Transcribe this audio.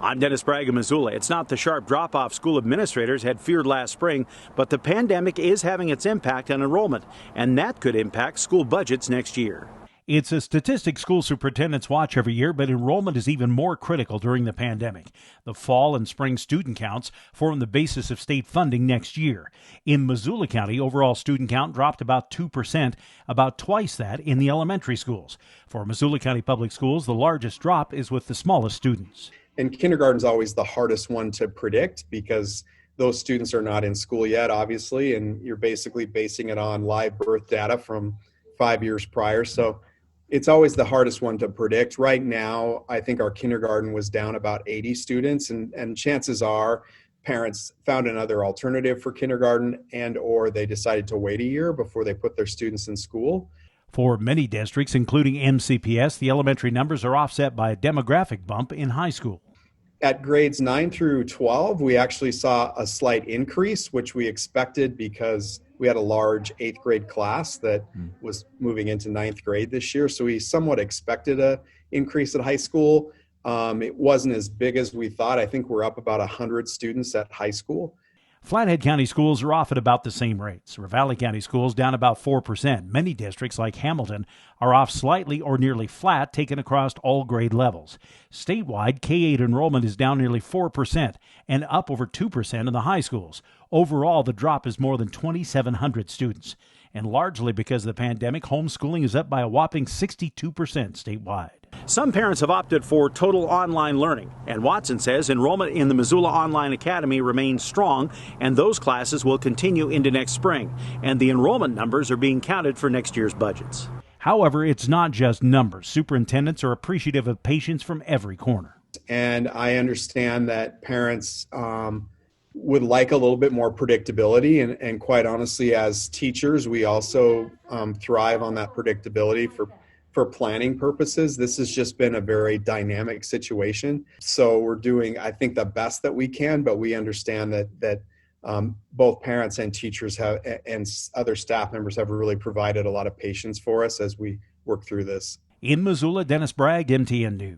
I'm Dennis Bragg of Missoula. It's not the sharp drop-off school administrators had feared last spring, but the pandemic is having its impact on enrollment, and that could impact school budgets next year. It's a statistic school superintendents watch every year, but enrollment is even more critical during the pandemic. The fall and spring student counts form the basis of state funding next year. In Missoula County, overall student count dropped about 2%, about twice that in the elementary schools. For Missoula County Public Schools, the largest drop is with the smallest students. And kindergarten is always the hardest one to predict because those students are not in school yet, obviously, and you're basically basing it on live birth data from 5 years prior. So it's always the hardest one to predict. Right now, I think our kindergarten was down about 80 students, and chances are parents found another alternative for kindergarten or they decided to wait a year before they put their students in school. For many districts, including MCPS, the elementary numbers are offset by a demographic bump in high school. At grades 9 through 12, we actually saw a slight increase, which we expected because we had a large 8th grade class that was moving into 9th grade this year. So we somewhat expected an increase at high school. It wasn't as big as we thought. I think we're up about 100 students at high school. Flathead County schools are off at about the same rates. Ravalli County schools down about 4%. Many districts like Hamilton are off slightly or nearly flat, taken across all grade levels. Statewide, K-8 enrollment is down nearly 4% and up over 2% in the high schools. Overall, the drop is more than 2,700 students. And largely because of the pandemic, homeschooling is up by a whopping 62% statewide. Some parents have opted for total online learning, and Watson says enrollment in the Missoula Online Academy remains strong, and those classes will continue into next spring, and the enrollment numbers are being counted for next year's budgets. However, it's not just numbers. Superintendents are appreciative of patients from every corner. And I understand that parents would like a little bit more predictability, and quite honestly, as teachers, we also thrive on that predictability for planning purposes. This has just been a very dynamic situation. So we're doing, I think, the best that we can, but we understand that both parents and teachers have, and other staff members have really provided a lot of patience for us as we work through this. In Missoula, Dennis Bragg, MTN News.